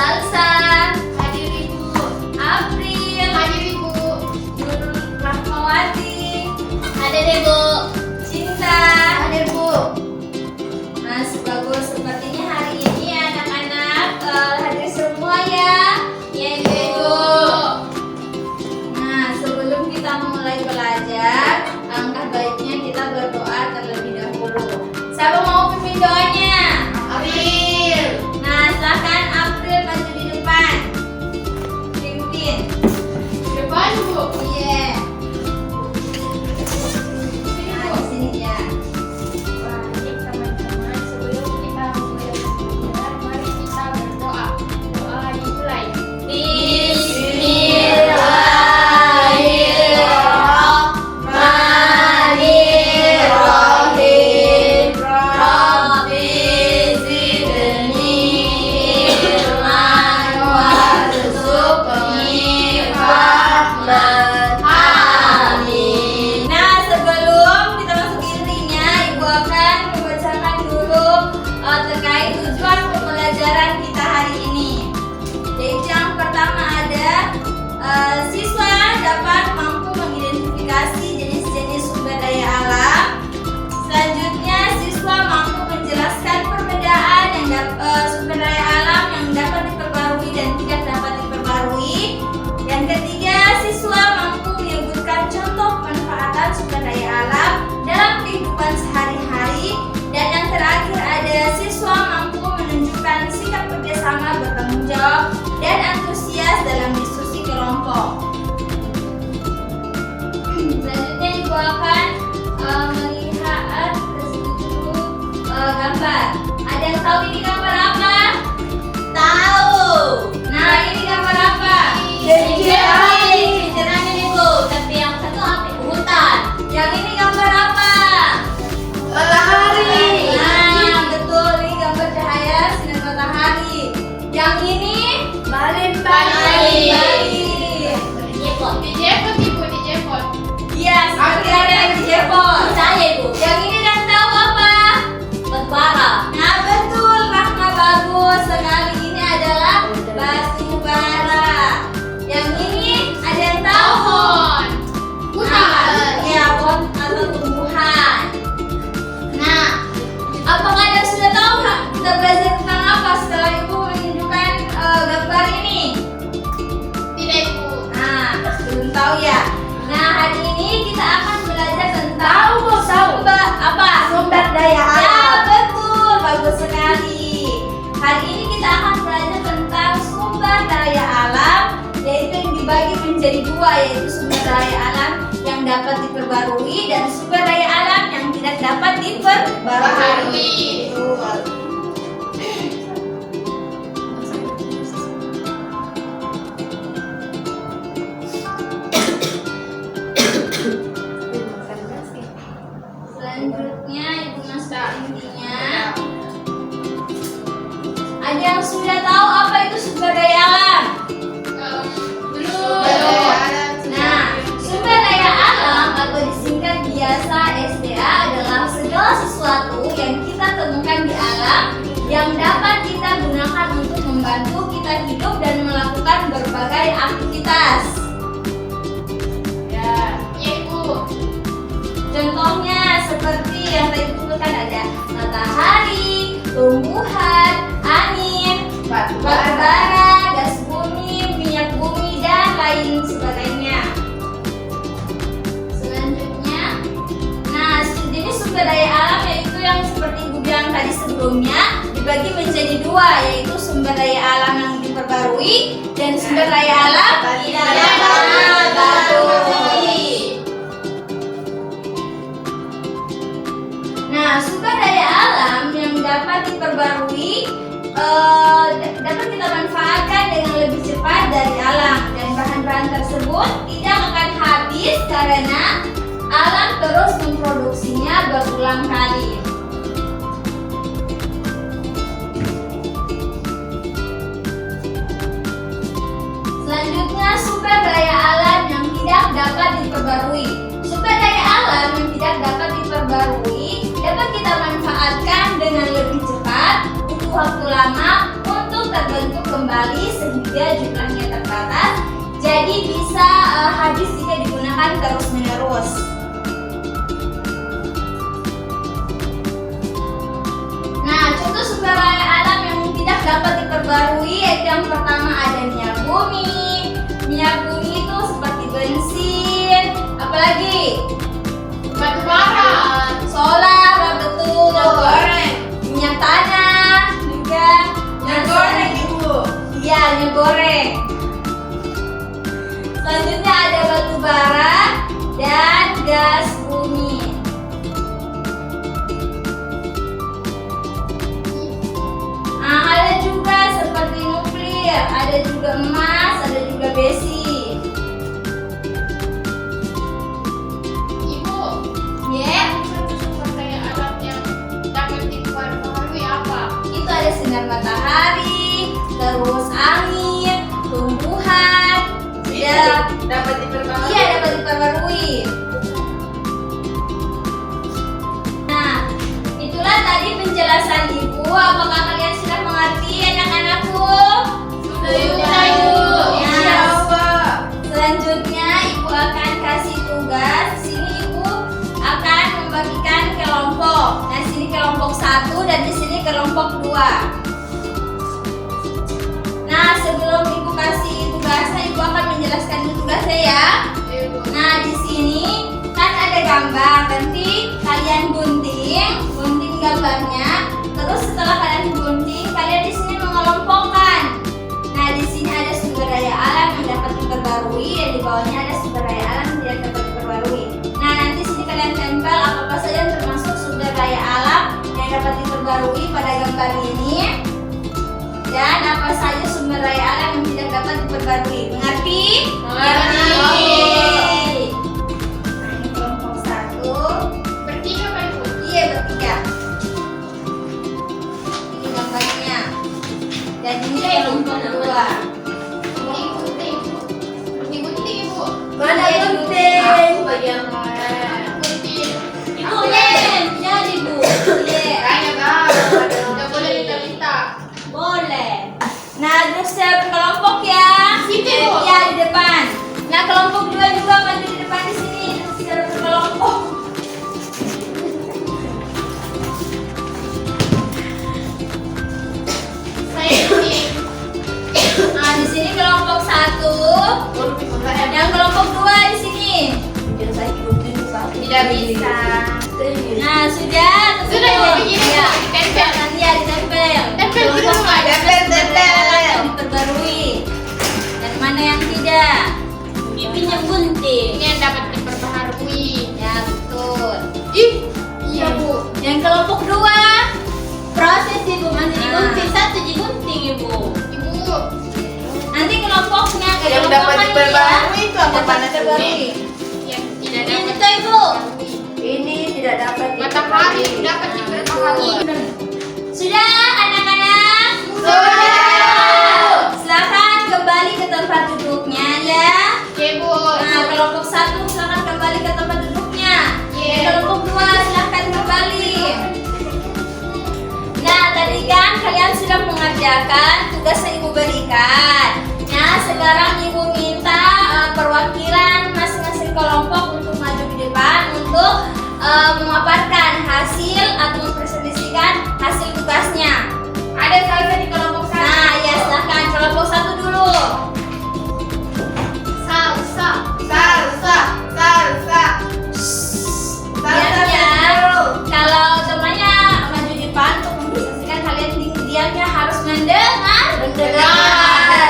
Salsa. Hadir Ibu. April. Hadir Ibu. Nur Rahmawati. Hadir Ibu. Cinta. Hadir Bu. Nah, bagus. Sepertinya hari ini anak-anak hadir semua ya. Ya Ibu. Nah, sebelum kita mulai belajar, alangkah baiknya kita berdoa terlebih dahulu. Siapa mau pimpin doanya? April. Nah, silahkan April maju di depan. Pimpin. Depan Bu. Iya. Sini Nah, Bu. di sini ya. Baik teman-teman, sebelum kita mulai belajar, mari kita berdoa. Doa dimulai. Bismillahirrahmanirrahim. Rabbi zidni ilman warzuqni fahman. Amin. Nah, sebelum kita masuk intinya, Ibu akan membacakan dulu terkait tujuan pembelajaran kita hari ini. Yaitu yang pertama ada siswa dapat mampu mengidentifikasi jenis-jenis sumber daya alam. Selanjutnya, siswa mampu menjelaskan perbedaan sumber daya alam yang dapat diperbarui dan tidak dapat diperbarui. Yang ketiga, siswa mampu menyebutkan contoh pemanfaatan sumber daya alam dalam kehidupan sehari-hari. Dan yang terakhir ada siswa mampu menunjukkan sikap kerjasama, bertanggung jawab, dan antusias dalam diskusi kelompok. Selanjutnya Ibu akan melihat dulu gambar. Ada yang tahu ini gambar apa? Tahu. Nah, ini gambar apa? Jangan ini Bu, tapi yang satu apa? Hutan. Yang ini gambar apa? Matahari. Nah, betul, ini gambar cahaya sinar matahari. Yang ini Balin Bali. Dijepot. Dijepot Ibu, dijepot. Iya, seperti ada yang dijepot. Saya Ibu. Yang ini dan tahu apa? Batubara. Nah, betul, Rahma, bagus sekali. Ini adalah batu bara. Yang ini ada yang tahu? Pohon. Hutan. Ya, pohon atau tumbuhan. Nah, apakah Anda sudah tahu kita belajar tentang apa setelah Ibu menunjukkan gambar ini? Tidak Ibu. Nah, belum tahu ya. Nah, hari ini kita akan belajar tentang sumber daya alam. Ya, betul, bagus sekali. Hari ini kita akan belajar tentang sumber daya alam, yaitu yang dibagi menjadi dua, yaitu sumber daya alam yang dapat diperbarui dan sumber daya alam yang tidak dapat diperbarui. Betul. Selanjutnya Ibu masuk intinya. Ada yang sudah tahu apa itu sumber daya alam? Belum. Nah, sumber daya alam atau disingkat biasa SDA adalah segala sesuatu yang kita temukan di alam yang dapat kita gunakan untuk membantu kita hidup dan melakukan berbagai aktivitas. Ya, Ibu. Contohnya seperti yang tadi disebutkan ada matahari, tumbuhan, angin, batu bara, gas bumi, minyak bumi, dan lain sebagainya. Selanjutnya, nah jenis sumber daya alam yaitu yang seperti Ibu bilang tadi sebelumnya dibagi menjadi dua, yaitu sumber daya alam yang diperbarui dan sumber daya alam tidak dapat diperbarui. Nah, sumber daya alam yang dapat diperbarui dapat kita manfaatkan dengan lebih cepat dari alam, dan bahan-bahan tersebut tidak akan habis karena alam terus memproduksinya berulang kali. Selanjutnya, sumber daya alam yang tidak dapat diperbarui. Sumber daya alam yang tidak dapat diperbarui dapat kita manfaatkan dengan lebih cepat, butuh waktu lama untuk terbentuk kembali. kembali sehingga jumlahnya terbatas. Jadi bisa habis jika digunakan terus-menerus. Nah, contoh sumber daya alam yang tidak dapat diperbarui yaitu yang pertama ada minyak bumi. Minyak bumi itu seperti bensin, apalagi Batu bara. solar, betul. Minyak goreng. Minyak tanah juga. Minyak goreng, Ibu. Iya, minyak goreng. Selanjutnya ada batu bara dan gas bumi. Nah, ada juga seperti nuklir, ada juga emas, ada juga besi. Ibu, Ya, satu sumber daya alam yang dapat diperbarui apa? itu ada sinar matahari, terus angin, tumbuhan, ya, Dapat diperbarui. iya dapat diperbarui. Nah, itulah tadi penjelasan Ibu. Apakah kalian sudah mengerti, anak-anakku? Sudah, Ibu. Ya. Insyaallah. Selanjutnya Ibu akan kasih tugas. Di sini Ibu akan membagikan kelompok. Nah, di sini kelompok 1 dan di sini kelompok 2. Nah, sebelum Ibu kasih tugasnya, Ibu akan menjelaskan dulu tugasnya ya. Ibu. Nah, di sini kan ada gambar. Nanti kalian gunting gambarnya. Terus setelah kalian gunting, kalian di sini mengelompokkan. Nah, di sini ada sumber daya alam yang dapat diperbarui dan di bawahnya ada sumber daya alam yang tidak dapat diperbarui. Nah, nanti sini kalian tempel apa saja yang termasuk sumber daya alam yang dapat diperbarui pada gambar ini. Dan apa saja sumber daya alam yang tidak dapat diperbarui. Mengerti? Mengerti. Oke. Nah, ini kelompok 1. Bertiga, Pak, Ibu. Iya, bertiga. Ini gambarnya. Dan ini kelompok 2. Gunting. Gunting, Ibu. Mana gunting? Aku bagian lain. Gunting. Itu lem, jadi Bu. Iya. Kayaknya banget. Udah boleh minta-minta. Boleh. Nah, terus saya berkelompok ya. Sini, Bu. Ya, di depan. Nah, kelompok 2 juga maju di depan di sini. Terus secara berkelompok. Saya gunting. Nah, di sini kelompok 1. Yang kelompok 2 di sini. Tidak bisa. Nah, sudah. Sudah, Ibu. begini, Ya. Bu. Ditempel. Nanti ya ditempel. Tempel Kelompok gitu, Pak. mana yang diperbarui dan mana yang tidak. Pipinya gunting. Ini yang dapat diperbaharui. Ya, betul. Ih, iya, Bu. Yang kelompok 2. Proses Ibu masih digunting Nah. satu digunting Ibu. Ibu. Nanti kelompoknya Yang dapat diperbarui itu apa dapat panas diperbarui. Yang tidak Ini dapat tuh Ibu. Ini tidak dapat matahari dapat diperbaharui. Sudah anak-anak? Sudah. Silakan kembali ke tempat duduknya ya. Iya, Bu. Nah, kelompok 1 silakan kembali ke tempat duduknya. Iya. Kelompok 2 silakan kembali. Nah, tadi kan kalian sudah mengerjakan tugas yang Ibu berikan. Nah, sekarang Ibu minta perwakilan masing-masing kelompok untuk maju di depan untuk memaparkan hasil atau mempresentasikan hasil tugasnya. Ada salsa di kelompok satu. Nah, ya silakan kelompok 1 dulu. Salsa. Salsa, salsa. Diam ya. Kalau temannya maju di depan untuk mempresentasikan, kalian diamnya harus mendengar. Mendengar.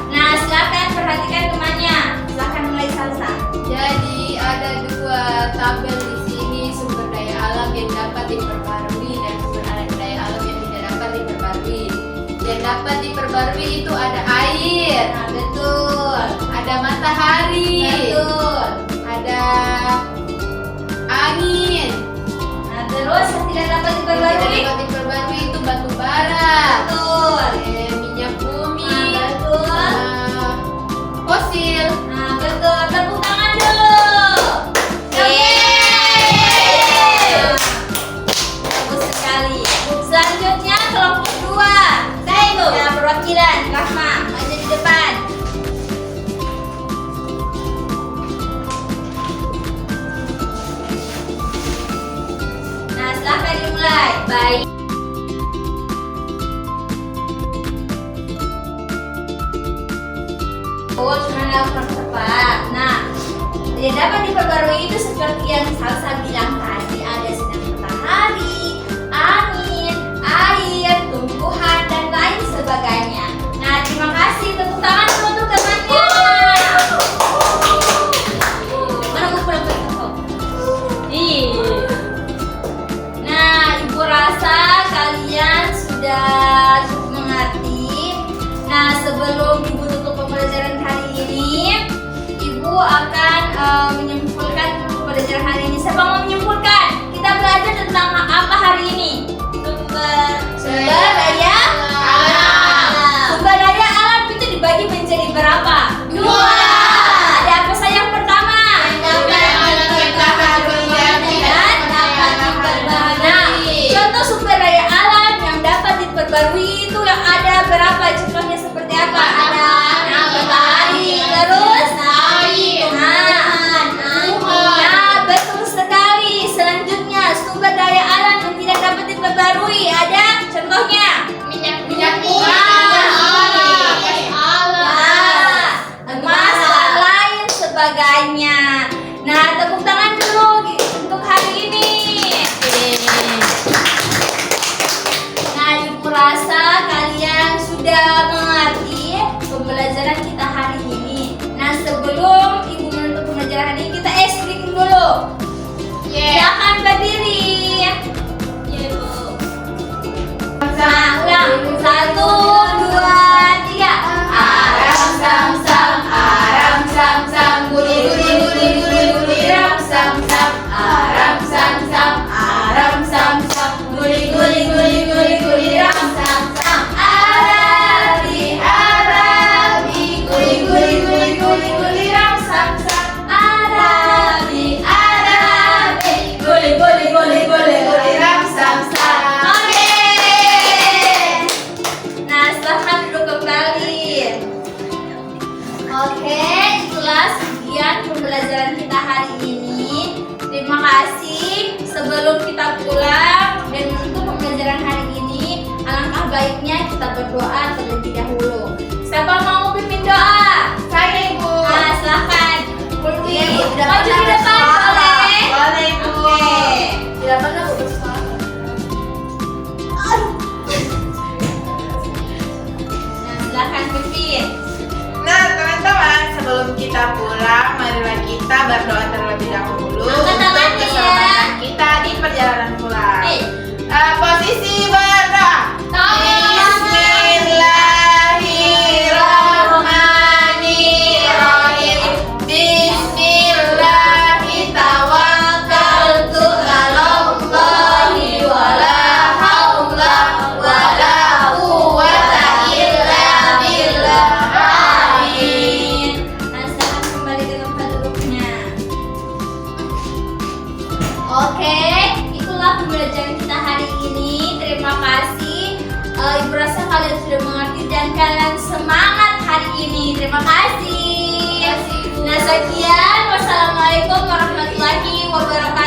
Nah, silakan perhatikan temannya. Silakan mulai salsa. Jadi ada dua tabel di sini sumber daya alam yang dapat diperbarui dan sumber daya alam yang tidak dapat diperbarui. Yang dapat diperbarui itu ada air, Nah, betul. ada matahari, Betul. ada angin. Nah, terus yang tidak dapat Yang diperbarui. tidak dapat diperbarui itu batu bara, Betul. minyak bumi, Nah, betul. fosil. Nah, betul. Tepuk tangan dulu. Yeay. Bagus sekali. Selanjutnya kelompok 2. Saya itu. Ya, perwakilan. Oh, cuma nelfon cepat. Nah, yang dapat diperbarui itu seperti yang Salsa bilang tadi, ada sinar matahari, angin, air, tumbuhan, dan lain sebagainya. Nah, terima kasih. Tepuk tangan untuk temannya. Mana mau pulang ke toko? Nah, Ibu rasa kalian sudah cukup mengerti. Nah, sebelum Ibu tutup pembelajaran hari ini, Ibu akan menyimpulkan pembelajaran hari ini. Siapa mau menyimpulkan? Kita belajar tentang apa hari ini? Sumber daya alam. Sumber daya alam itu dibagi menjadi berapa? 2. Ada apa saja yang pertama? Contoh sumber daya alam yang dapat diperbarui itu yang ada berapa? Contohnya seperti apa? Ada matahari, terus betul sekali. Selanjutnya sumber daya alam yang tidak dapat diperbarui ada contohnya minyak bumi, emas dan lain sebagainya. Nah, tepuk tangan dulu untuk hari ini. Nah, Ibu rasa kalian sudah mengerti pembelajaran kita hari ini. Nah, sebelum Ibu menutup pembelajaran ini, kita speaking dulu. Silakan berdiri. Nah, ulang. 1, 2, 3. Aram sam sam, aram sam sam, guli guli guli guli guli ram sam sam, aram sam sam, aram sam sam, guli guli guli guli guli ram sam sam. Arabi arabi, guli guli guli guli guli ram sam sam. Arabi arabi, guli guli guli guli guli ram sam sam. Oke. Nah, silahkan duduk kembali. Oke, itulah sekian pembelajaran kita hari ini. Terima kasih. Sebelum kita pulang dan menutup pembelajaran hari ini, alangkah baiknya kita berdoa terlebih dahulu. Siapa mau pimpin doa? Saya, Ibu. Nah, silahkan. Iya, Ibu. Maju di depan, boleh? Boleh, Ibu. Oke. Tidak pernah aku bersekolah. Nah, silahkan pimpin. Nah, teman-teman, sebelum kita pulang, marilah kita berdoa terlebih dahulu Angkat untuk tangannya ya. keselamatan kita di perjalanan pulang. Eh. Posisi berdoa. Bismillahirrahmanirrahim. Bismillahi tawakkaltu 'alallahi wala haula wala quwwata illa billah. Amin. Nah, silahkan kembali ke tempat duduknya. Oke, itulah pembelajaran kita hari ini. Terima kasih. Ibu rasa kalian sudah mengerti dan kalian semangat hari ini. Terima kasih. Nah, sekian. Wassalamualaikum warahmatullahi wabarakatuh.